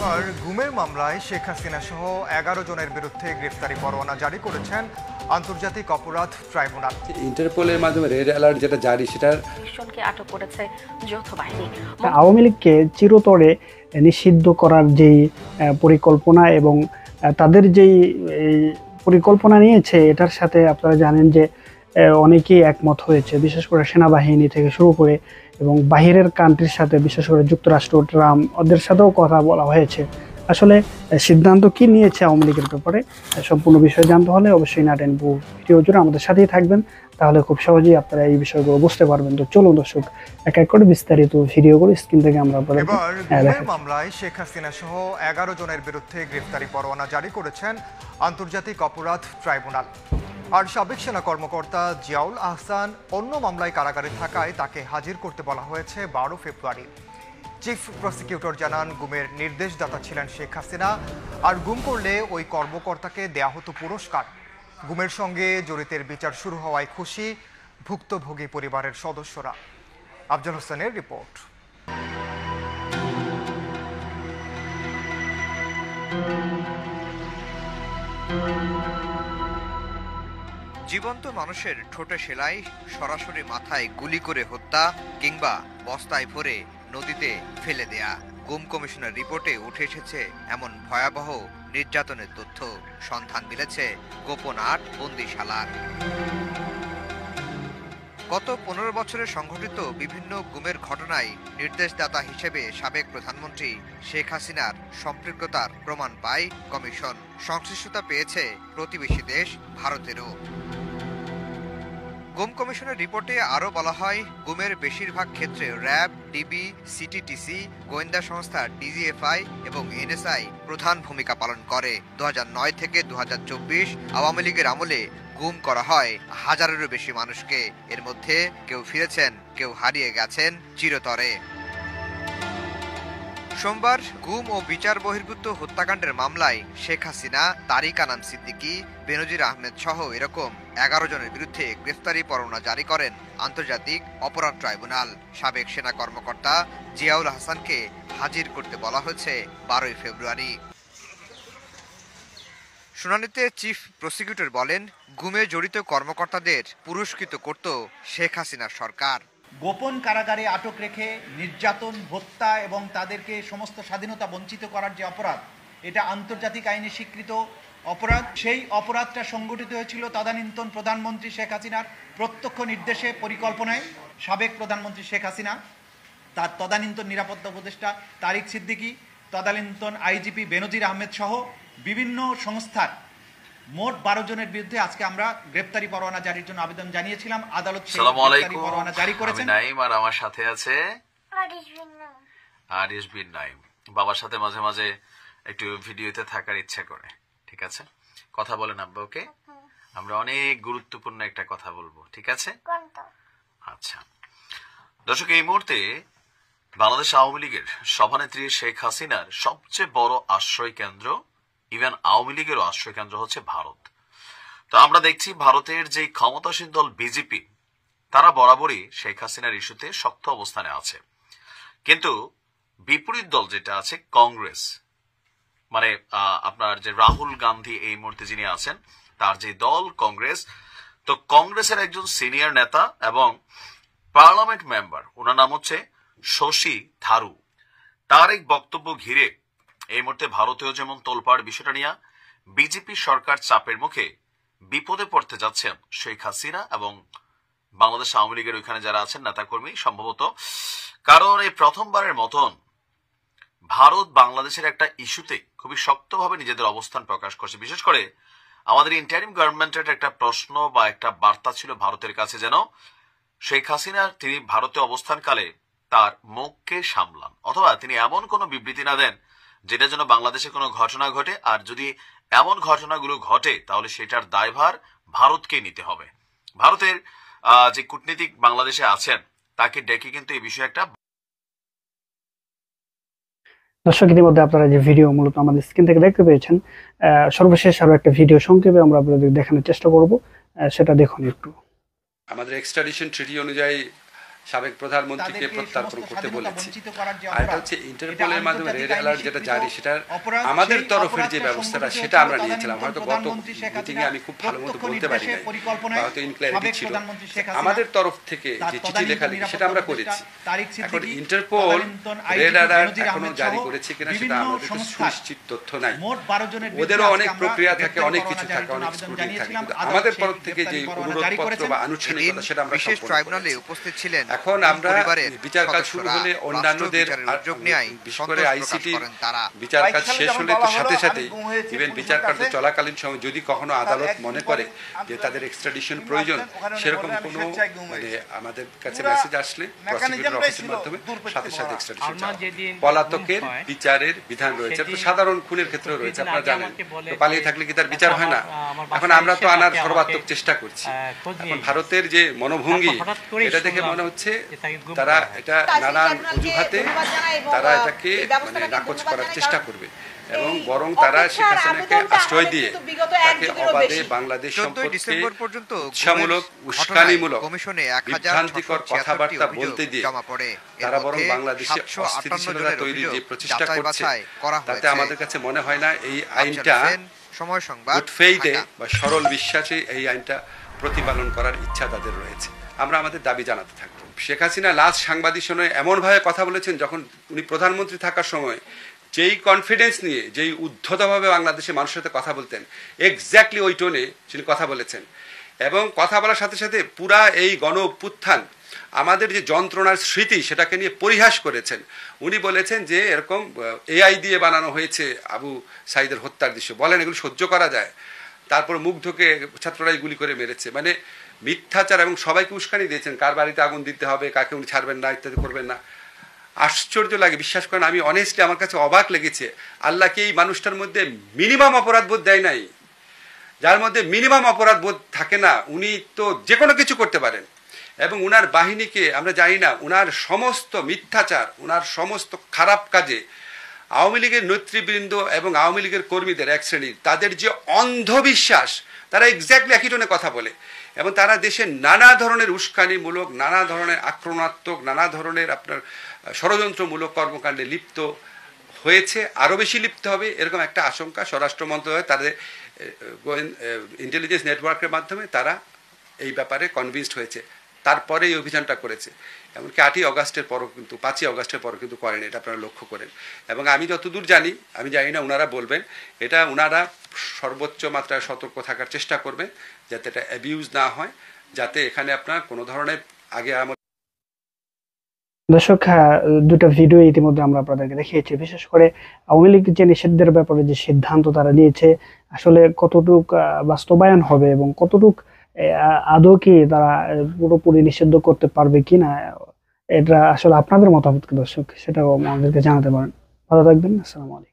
এবার গুমের মামলায় শেখ হাসিনা সহ 11 জনের বিরুদ্ধে গ্রেফতারি পরোয়ানা জারি করেছেন আন্তর্জাতিক অপরাধ ট্রাইব্যুনাল। ইন্টারপোলের মাধ্যমে রেড অ্যালার্ট যেটা জারি সেটার জনকে আটক করেছে যৌথ বাহিনী। আওয়ামী লীগকে চিরতরে নিষিদ্ধ করার যেই পরিকল্পনা এবং তাদের যেই পরিকল্পনা নিয়েছে এটার সাথে আপনারা জানেন যে অনেকেই একমত হয়েছে, বিশেষ করে সেনাবাহিনী থেকে শুরু করে এবং বাহিরের কান্ট্রির সাথে, বিশেষ করে যুক্তরাষ্ট্র, ট্রাম্প, ওদের সাথেও কথা বলা হয়েছে। আসলে সিদ্ধান্ত কি নিয়েছে আওয়ামী লীগের ব্যাপারে সম্পূর্ণ বিষয় জানতে হলে অবশ্যই নাটেন ভিডিও জুড়ে আমাদের সাথেই থাকবেন, তাহলে খুব সহজেই আপনারা এই বিষয়গুলো বুঝতে পারবেন। তো চলুন দর্শক, এক এক করে বিস্তারিত ভিডিওগুলো স্ক্রিন থেকে আমরা এবার গুমের মামলায় শেখ হাসিনা সহ 11 জনের বিরুদ্ধে গ্রেফতারি পরোয়ানা জারি করেছেন আন্তর্জাতিক অপরাধ ট্রাইব্যুনাল। আর সাবেক সেনা কর্মকর্তা জিয়াউল আহসান অন্য মামলায় কারাগারে থাকায় তাকে হাজির করতে বলা হয়েছে 12 ফেব্রুয়ারি। চিফ প্রসিকিউটর জানান, গুমের নির্দেশদাতা ছিলেন শেখ হাসিনা, আর গুম করলে ওই কর্মকর্তাকে দেয়া হতো পুরস্কার। গুমের সঙ্গে জড়িতের বিচার শুরু হওয়ায় খুশি ভুক্তভোগী পরিবারের সদস্যরা। আফজাল হোসেনের রিপোর্ট। জীবন্ত মানুষের ঠোঁটে সেলাই, সরাসরি মাথায় গুলি করে হত্যা কিংবা বস্তায় ভরে নদীতে ফেলে দেয়া, গুম কমিশনের রিপোর্টে উঠে এসেছে এমন ভয়াবহ নির্যাতনের তথ্য। সন্ধান মিলেছে গোপন 8 বন্দিশালার। গত 15 বছরে সংঘটিত বিভিন্ন গুমের ঘটনায় নির্দেশদাতা হিসেবে সাবেক প্রধানমন্ত্রী শেখ হাসিনার সম্পৃক্ততার প্রমাণ পায় কমিশন। সংশ্লিষ্টতা পেয়েছে প্রতিবেশী দেশ ভারতেরও। গুম কমিশনের রিপোর্টে আরও বলা হয়, গুমের বেশিরভাগ ক্ষেত্রে র্যাব, ডিবি, সিটিটিসি, গোয়েন্দা সংস্থা ডিজিএফআই এবং এনএসআই প্রধান ভূমিকা পালন করে। 2009 থেকে 2024 আওয়ামী লীগের আমলে গুম করা হয় হাজারেরও বেশি মানুষকে। এর মধ্যে কেউ ফিরেছেন, কেউ হারিয়ে গেছেন চিরতরে। সোমবার গুম ও বিচার বহির্ভূত হত্যাকাণ্ডের মামলায় শেখ হাসিনা, তারিক আনাম সিদ্দিকী, বেনজির আহমেদ সহ এরকম 11 জনের বিরুদ্ধে গ্রেফতারি পরোয়ানা জারি করেন আন্তর্জাতিক অপরাধ ট্রাইব্যুনাল। সাবেক সেনা কর্মকর্তা জিয়াউল হাসানকে হাজির করতে বলা হয়েছে 12 ফেব্রুয়ারি। শুনানিতে চিফ প্রসিকিউটর বলেন, গুমে জড়িত কর্মকর্তাদের পুরস্কৃত করত শেখ হাসিনার সরকার। গোপন কারাগারে আটক রেখে নির্যাতন, হত্যা এবং তাদেরকে সমস্ত স্বাধীনতা বঞ্চিত করার যে অপরাধ, এটা আন্তর্জাতিক আইনে স্বীকৃত অপরাধ। সেই অপরাধটা সংগঠিত হয়েছিল তদানীন্তন প্রধানমন্ত্রী শেখ হাসিনার প্রত্যক্ষ নির্দেশে, পরিকল্পনায়। সাবেক প্রধানমন্ত্রী শেখ হাসিনা, তার তদানীন্তন নিরাপত্তা উপদেষ্টা তারিক সিদ্দিকী, তদানীন্তন আইজিপি বেনজির আহমেদ সহ বিভিন্ন সংস্থার মোট 12 জনের বিরুদ্ধে আজকে আমরা গ্রেফতারি পরোয়ানা জারির জন্য আবেদন জানিয়েছিলাম। আদালত সেই গ্রেফতারি পরোয়ানা জারি করেছেন। নাইম আর আমার সাথে আছে আরিশ বিন নাইম। বাবার সাথে মাঝে মাঝে একটু ভিডিওতে থাকার ইচ্ছা করে, ঠিক আছে? কথা বলেন আব্বা, ওকে? আমরা অনেক গুরুত্বপূর্ণ একটা কথা বলবো, ঠিক আছে? আচ্ছা দর্শক, এই মুহূর্তে বাংলাদেশ আওয়ামী লীগের সভানেত্রী শেখ হাসিনার সবচেয়ে বড় আশ্রয় কেন্দ্র, ইভেন আওয়ামী লীগেরও আশ্রয় কেন্দ্র হচ্ছে ভারত। তো আমরা দেখছি ভারতের যে ক্ষমতাসীন দল বিজেপি, তারা বরাবরই শেখ হাসিনার ইস্যুতে শক্ত অবস্থানে আছে। কিন্তু বিপরীত দল যেটা আছে কংগ্রেস, মানে আপনার যে রাহুল গান্ধী এই মুহূর্তে যিনি আছেন, তার যে দল কংগ্রেস, তো কংগ্রেসের একজন সিনিয়র নেতা এবং পার্লামেন্ট মেম্বার, ওনার নাম হচ্ছে শশী থারুর, তার এক বক্তব্য ঘিরে এই মুহূর্তে ভারতীয় যেমন তোলপাড় বিষয়টা নিয়ে বিজেপি সরকার চাপের মুখে বিপদে পড়তে যাচ্ছেন শেখ হাসিনা এবং বাংলাদেশ আওয়ামী লীগের ওইখানে যারা আছেন নেতাকর্মী সম্ভবত। কারণ এই প্রথমবারের মতন ভারত বাংলাদেশের একটা ইস্যুতে খুবই শক্তভাবে নিজেদের অবস্থান প্রকাশ করছে। বিশেষ করে আমাদের ইন্টারিম গভর্নমেন্টের একটা প্রশ্ন বা একটা বার্তা ছিল ভারতের কাছে, যেন শেখ হাসিনা তিনি ভারতে অবস্থানকালে তার মুখকে সামলান, অথবা তিনি এমন কোনো বিবৃতি না দেন যেটা যেন বাংলাদেশে কোনো ঘটনা ঘটে, আর যদি এমন ঘটনাগুলো ঘটে তাহলে সেটার দায়ভার ভারতকে নিতে হবে। ভারতের যে কূটনীতিক বাংলাদেশে আছেন তাকে ডেকে কিন্তু এই বিষয়ে একটা দর্শক, ইতিমধ্যে আপনারা যে ভিডিও মূলত আমাদের স্ক্রিন থেকে দেখতে পেয়েছেন, সর্বশেষ আরো একটা ভিডিও সংক্ষেপে আমরা আপনাদের দেখানোর চেষ্টা করব, সেটা দেখুন একটু। আমাদের এক্সট্রাডিশন ট্রিটি অনুযায়ী সাবেক প্রধানমন্ত্রীকে তাদেরকে প্রত্যার্পণ সমস্ত করতে স্বাধীনতা বলেছি। বঞ্চিত করার যে আর এটা অপরাধ, হচ্ছে এটা ইন্টারপোলের মাধ্যমে আন্তর্জাতিক রেড অ্যালার্ট যেটা আইনে জারি, স্বীকৃত সেটার অপরাধ। আমাদের সেই তরফের যে অপরাধটা ব্যবস্থাটা সংঘটিত সেটা আমরা হয়েছিল নিয়েছিলাম। হয়তো গত প্রধানমন্ত্রী শেখ মিটিংয়ে হাসিনা আমি খুব ভালো মতো প্রত্যক্ষ বলতে পারি নির্দেশে নাই, পরিকল্পনায় হয়তো ইনক্ল্যারিটি সাবেক ছিল। প্রধানমন্ত্রী শেখ হাসিনা আমাদের তরফ থেকে তার যে চিঠি তদানীন্তন লেখালেখি নিরাপত্তা সেটা আমরা উপদেষ্টা করেছি। তারিক এখন সিদ্দিকী, ইন্টারপোল তদানীন্তন রেড আইজিপি অ্যালার্ট বেনজির এখনো আহমেদ জারি সহ করেছে কিনা সেটা বিভিন্ন আমাদের কাছে সংস্থার সুনিশ্চিত তথ্য নাই। মোট 12 জনের বিরুদ্ধে ওদেরও আজকে অনেক আমরা প্রক্রিয়া থাকে, গ্রেপ্তারি অনেক পরোয়ানা কিছু জারির থাকে, জন্য অনেক আবেদন স্ক্রুটিনি জানিয়েছিলাম। থাকে। আদালত আমাদের সেই তরফ থেকে যে গ্রেপ্তারি পরোয়ানা জারি অনুরোধপত্র করেছেন। বা এদিন আনুষ্ঠানিকতা সেটা আমরা বিশেষ সম্পন্ন ট্রাইব্যুনালে করেছি। উপস্থিত ছিলেন এখন দুই আমরা পরিবারের বিচার কাজ শুরু সদস্যরা। হলে রাষ্ট্র অন্যান্যদের বিচারের উদ্যোগ নেয় বিশেষ করে সন্তোষ আইসিটি প্রকাশ করেন তারা। বিচার কাজ শেষ হলে তো সাথে সাথেই ইভেন বিচার কার্য চলাকালীন সময় যদি কখনো আদালত মনে করে যে তাদের এক্সট্রাডিশন প্রয়োজন, সেরকম কোনো মানে আমাদের কাছে মেসেজ আসলে প্রসিকিউটর অফিসের মাধ্যমে সাথে সাথে এক্সট্রাডিশন পলাতকের বিচারের বিধান রয়েছে। তো সাধারণ খুনের ক্ষেত্রেও রয়েছে, আপনারা জানেন। তো পালিয়ে থাকলে কি তার বিচার হয় না? এখন আমরা তো আনার সর্বাত্মক চেষ্টা করছি। এখন ভারতের যে মনোভঙ্গি, এটা দেখে মনে হচ্ছে তারা এটা নানান অজুহাতে তারা এটাকে মানে নাকচ করার চেষ্টা করবে এবং বরং তারা শেখ হাসিনাকে আশ্রয় দিয়ে তাকে অবাধে বাংলাদেশ 14 সম্পর্কে ডিসেম্বর পর্যন্ত উৎসাহমূলক, উস্কানিমূলক, কমিশনে বিভ্রান্তিকর 1076 কথাবার্তা অভিযোগ বলতে দিয়ে জমা পড়ে। তারা বরং এর মধ্যে বাংলাদেশে 758 অস্থিতিশীলতা জনের তৈরির যে অভিযোগ প্রচেষ্টা যাচাই করছে, বাছাই করা তাতে হয়েছে। আমাদের কাছে মনে হয় না এই আফজাল আইনটা হোসেন, সময় সংবাদ, গুড ফেইথে ঢাকা। বা সরল বিশ্বাসে এই আইনটা প্রতিপালন করার ইচ্ছা তাদের রয়েছে। আমরা আমাদের দাবি জানাতে থাকবো। শেখ হাসিনা লাস্ট সাংবাদিক সম্মেলনে এমনভাবে কথা বলেছেন, যখন উনি প্রধানমন্ত্রী থাকার সময় যেই কনফিডেন্স নিয়ে, যেই উদ্ধতভাবে বাংলাদেশের মানুষের সাথে কথা বলতেন, এক্স্যাক্টলি ওই টোনে তিনি কথা বলেছেন। এবং কথা বলার সাথে সাথে পুরা এই গণ অভ্যুত্থান, আমাদের যে যন্ত্রণার স্মৃতি, সেটাকে নিয়ে পরিহাস করেছেন। উনি বলেছেন যে এরকম এআই দিয়ে বানানো হয়েছে আবু সাইদের হত্যার দৃশ্য, বলেন এগুলো সহ্য করা যায়? তারপর মুগ্ধকে ছাত্ররাই গুলি করে মেরেছে, মানে মিথ্যাচার, এবং সবাইকে উস্কানি দিয়েছেন কার বাড়িতে আগুন দিতে হবে, কাকে উনি ছাড়বেন না, ইত্যাদি করবেন না। আশ্চর্য লাগে, বিশ্বাস করেন, আমি অনেস্টলি আমার কাছে অবাক লেগেছে। আল্লাহকে এই মানুষটার মধ্যে মিনিমাম অপরাধ বোধ দেয় নাই। যার মধ্যে মিনিমাম অপরাধ বোধ থাকে না, উনি তো যে কোনো কিছু করতে পারেন। এবং উনার বাহিনীকে আমরা জানি না, উনার সমস্ত মিথ্যাচার, উনার সমস্ত খারাপ কাজে আওয়ামী লীগের নেতৃবৃন্দ এবং আওয়ামী লীগের কর্মীদের এক শ্রেণীর, তাদের যে অন্ধবিশ্বাস, তারা এক্স্যাক্টলি একই টোনে কথা বলে এবং তারা দেশে নানা ধরনের উস্কানিমূলক, নানা ধরনের আক্রমণাত্মক, নানা ধরনের আপনার ষড়যন্ত্রমূলক কর্মকাণ্ডে লিপ্ত হয়েছে, আরও বেশি লিপ্ত হবে, এরকম একটা আশঙ্কা স্বরাষ্ট্র মন্ত্রণালয় তাদের ইন্টেলিজেন্স নেটওয়ার্কের মাধ্যমে তারা এই ব্যাপারে কনভিন্সড হয়েছে। তারপরে এই অভিযানটা করেছে। এমনকি 8ই অগাস্টের পরও কিন্তু, 5ই অগাস্টের পরও কিন্তু করেনি, এটা আপনারা লক্ষ্য করেন। এবং আমি যতদূর জানি, আমি জানি না ওনারা বলবেন, এটা ওনারা সর্বোচ্চ মাত্রায় সতর্ক থাকার চেষ্টা করবেন যাতে এটা অ্যাবিউজ না হয়, যাতে এখানে আপনার কোনো ধরনের আগে দর্শক, দুটো ভিডিও ইতিমধ্যে আমরা আপনাদেরকে দেখিয়েছি। বিশেষ করে আওয়ামী লীগ যে নিষিদ্ধের ব্যাপারে যে সিদ্ধান্ত তারা নিয়েছে, আসলে কতটুক বাস্তবায়ন হবে এবং কতটুক আদৌ কি তারা পুরোপুরি নিষিদ্ধ করতে পারবে কিনা, এটা আসলে আপনাদের মতামত দর্শক, সেটাও আমাদেরকে জানাতে পারেন। ভালো থাকবেন। আসসালামু আলাইকুম।